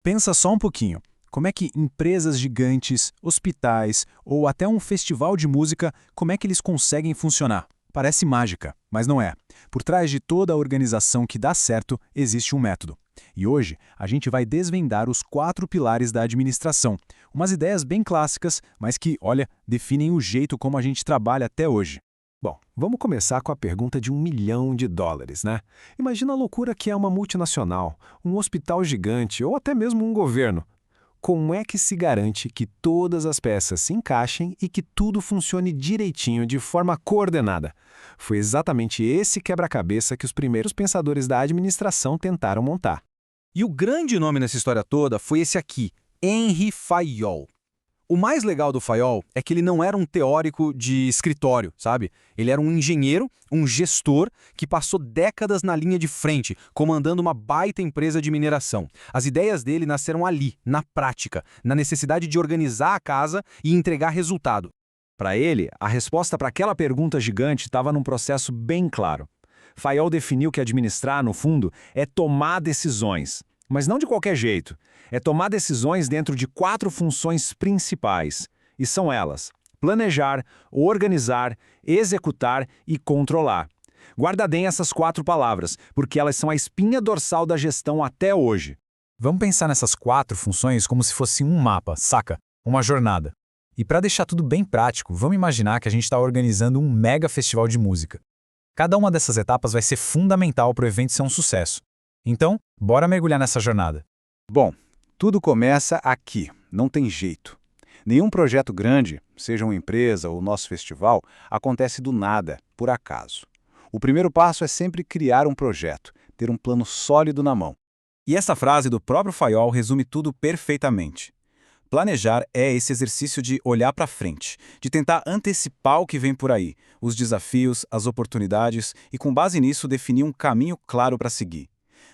Pensa só um pouquinho. Como é que empresas gigantes, hospitais ou até um festival de música, como é que eles conseguem funcionar? Parece mágica, mas não é. Por trás de toda a organização que dá certo, existe um método. E hoje, a gente vai desvendar os 4 pilares da administração. Umas ideias bem clássicas, mas que, olha, definem o jeito como a gente trabalha até hoje. Bom, vamos começar com a pergunta de US$ 1 milhão, né? Imagina a loucura que é uma multinacional, um hospital gigante ou até mesmo um governo. Como é que se garante que todas as peças se encaixem e que tudo funcione direitinho, de forma coordenada? Foi exatamente esse quebra-cabeça que os primeiros pensadores da administração tentaram montar. E o grande nome nessa história toda foi esse aqui, Henry Fayol. O mais legal do Fayol é que ele não era um teórico de escritório, sabe? Ele era um engenheiro, um gestor que passou décadas na linha de frente, comandando uma baita empresa de mineração. As ideias dele nasceram ali, na prática, na necessidade de organizar a casa e entregar resultado. Para ele, a resposta para aquela pergunta gigante estava num processo bem claro. Fayol definiu que administrar, no fundo, é tomar decisões. Mas não de qualquer jeito. É tomar decisões dentro de 4 funções principais. E são elas: planejar, organizar, executar e controlar. Guarda bem essas 4 palavras, porque elas são a espinha dorsal da gestão até hoje. Vamos pensar nessas 4 funções como se fosse um mapa, saca? Uma jornada. E para deixar tudo bem prático, vamos imaginar que a gente está organizando um mega festival de música. Cada uma dessas etapas vai ser fundamental para o evento ser um sucesso. Então, bora mergulhar nessa jornada. Bom, tudo começa aqui, não tem jeito. Nenhum projeto grande, seja uma empresa ou nosso festival, acontece do nada, por acaso. O primeiro passo é sempre criar um projeto, ter um plano sólido na mão. E essa frase do próprio Fayol resume tudo perfeitamente. Planejar é esse exercício de olhar para frente, de tentar antecipar o que vem por aí, os desafios, as oportunidades e, com base nisso, definir um caminho claro para seguir.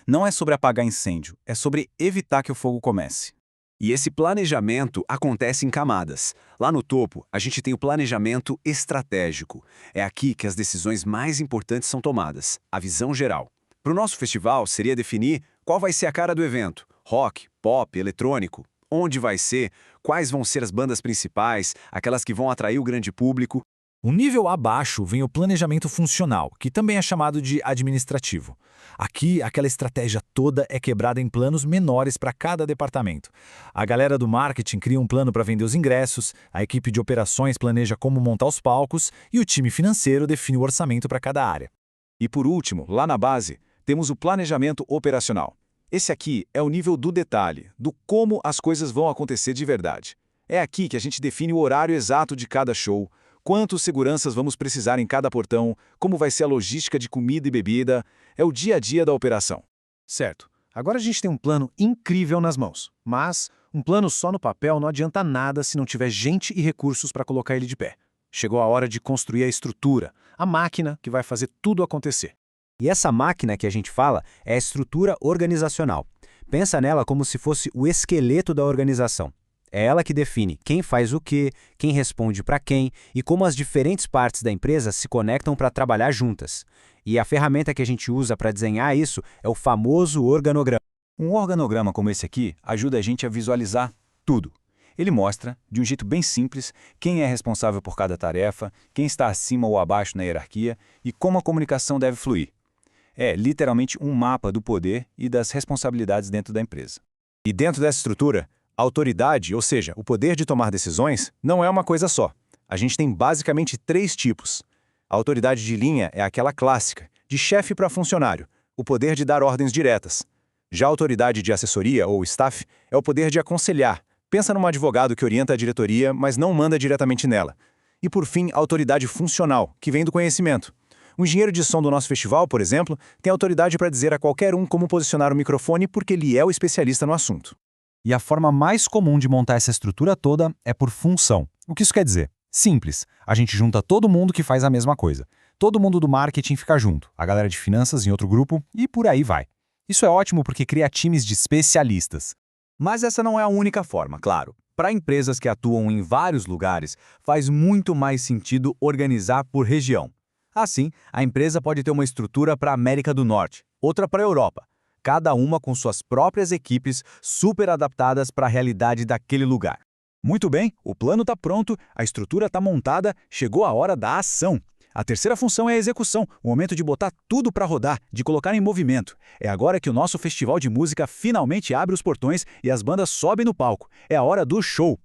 Não é sobre apagar incêndio, é sobre evitar que o fogo comece. E esse planejamento acontece em camadas. Lá no topo, a gente tem o planejamento estratégico. É aqui que as decisões mais importantes são tomadas, a visão geral. Para o nosso festival, seria definir qual vai ser a cara do evento: rock, pop, eletrônico. Onde vai ser, quais vão ser as bandas principais, aquelas que vão atrair o grande público. Um nível abaixo vem o planejamento funcional, que também é chamado de administrativo. Aqui, aquela estratégia toda é quebrada em planos menores para cada departamento. A galera do marketing cria um plano para vender os ingressos, a equipe de operações planeja como montar os palcos e o time financeiro define o orçamento para cada área. E por último, lá na base, temos o planejamento operacional. Esse aqui é o nível do detalhe, do como as coisas vão acontecer de verdade. É aqui que a gente define o horário exato de cada show, quantos seguranças vamos precisar em cada portão, como vai ser a logística de comida e bebida, é o dia a dia da operação. Certo. Agora a gente tem um plano incrível nas mãos. Mas um plano só no papel não adianta nada se não tiver gente e recursos para colocar ele de pé. Chegou a hora de construir a estrutura, a máquina que vai fazer tudo acontecer. E essa máquina que a gente fala é a estrutura organizacional. Pensa nela como se fosse o esqueleto da organização. É ela que define quem faz o quê, quem responde para quem e como as diferentes partes da empresa se conectam para trabalhar juntas. E a ferramenta que a gente usa para desenhar isso é o famoso organograma. Um organograma como esse aqui ajuda a gente a visualizar tudo. Ele mostra, de um jeito bem simples, quem é responsável por cada tarefa, quem está acima ou abaixo na hierarquia e como a comunicação deve fluir. É literalmente um mapa do poder e das responsabilidades dentro da empresa. E dentro dessa estrutura, a autoridade, ou seja, o poder de tomar decisões, não é uma coisa só. A gente tem basicamente 3 tipos. A autoridade de linha é aquela clássica, de chefe para funcionário, o poder de dar ordens diretas. Já a autoridade de assessoria, ou staff, é o poder de aconselhar. Pensa num advogado que orienta a diretoria, mas não manda diretamente nela. E por fim, a autoridade funcional, que vem do conhecimento. O engenheiro de som do nosso festival, por exemplo, tem autoridade para dizer a qualquer um como posicionar o microfone porque ele é o especialista no assunto. E a forma mais comum de montar essa estrutura toda é por função. O que isso quer dizer? Simples. A gente junta todo mundo que faz a mesma coisa. Todo mundo do marketing fica junto, a galera de finanças em outro grupo e por aí vai. Isso é ótimo porque cria times de especialistas. Mas essa não é a única forma, claro. Para empresas que atuam em vários lugares, faz muito mais sentido organizar por região. Assim, a empresa pode ter uma estrutura para a América do Norte, outra para a Europa. cada uma com suas próprias equipes super adaptadas para a realidade daquele lugar. Muito bem, o plano está pronto, a estrutura está montada, chegou a hora da ação. A terceira função é a execução, o momento de botar tudo para rodar, de colocar em movimento. É agora que o nosso festival de música finalmente abre os portões e as bandas sobem no palco. É a hora do show.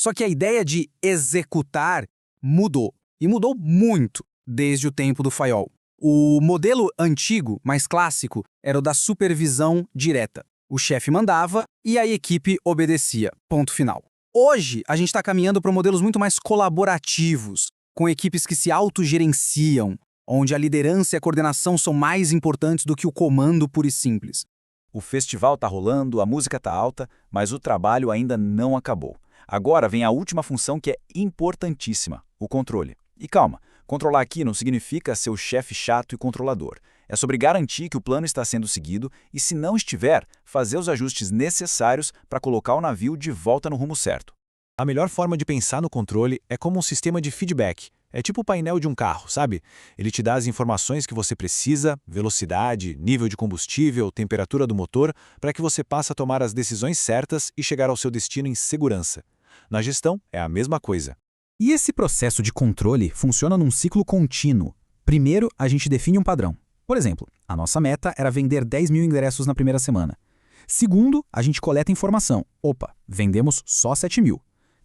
Só que a ideia de executar mudou. E mudou muito desde o tempo do Fayol. O modelo antigo, mais clássico, era o da supervisão direta. O chefe mandava e a equipe obedecia. Ponto final. Hoje, a gente está caminhando para modelos muito mais colaborativos, com equipes que se autogerenciam, onde a liderança e a coordenação são mais importantes do que o comando puro e simples. O festival está rolando, a música está alta, mas o trabalho ainda não acabou. Agora vem a última função que é importantíssima, o controle. E calma, controlar aqui não significa ser o chefe chato e controlador. É sobre garantir que o plano está sendo seguido e, se não estiver, fazer os ajustes necessários para colocar o navio de volta no rumo certo. A melhor forma de pensar no controle é como um sistema de feedback. É tipo o painel de um carro, sabe? Ele te dá as informações que você precisa, velocidade, nível de combustível, temperatura do motor, para que você passe a tomar as decisões certas e chegar ao seu destino em segurança. Na gestão, é a mesma coisa. E esse processo de controle funciona num ciclo contínuo. Primeiro, a gente define um padrão. Por exemplo, a nossa meta era vender 10 mil ingressos na primeira semana. Segundo, a gente coleta informação. Opa, vendemos só 7 mil.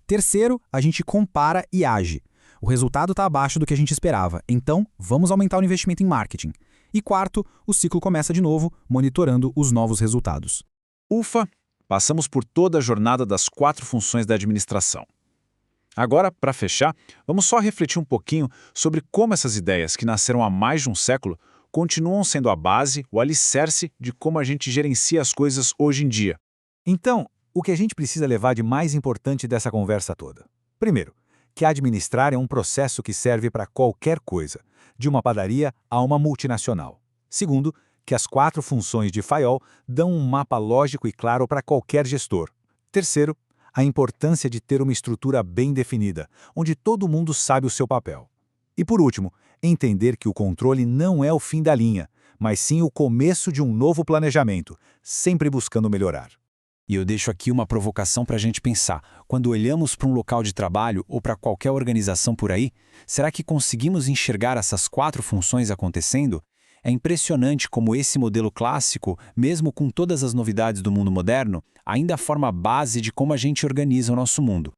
Terceiro, a gente compara e age. O resultado está abaixo do que a gente esperava, então vamos aumentar o investimento em marketing. E quarto, o ciclo começa de novo, monitorando os novos resultados. Ufa! Passamos por toda a jornada das 4 funções da administração. Agora, para fechar, vamos só refletir um pouquinho sobre como essas ideias, que nasceram há mais de um século, continuam sendo a base, o alicerce de como a gente gerencia as coisas hoje em dia. Então, o que a gente precisa levar de mais importante dessa conversa toda? Primeiro, que administrar é um processo que serve para qualquer coisa, de uma padaria a uma multinacional. Segundo, que as 4 funções de Fayol dão um mapa lógico e claro para qualquer gestor. Terceiro, a importância de ter uma estrutura bem definida, onde todo mundo sabe o seu papel. E por último, entender que o controle não é o fim da linha, mas sim o começo de um novo planejamento, sempre buscando melhorar. E eu deixo aqui uma provocação para a gente pensar. Quando olhamos para um local de trabalho ou para qualquer organização por aí, será que conseguimos enxergar essas 4 funções acontecendo? É impressionante como esse modelo clássico, mesmo com todas as novidades do mundo moderno, ainda forma a base de como a gente organiza o nosso mundo.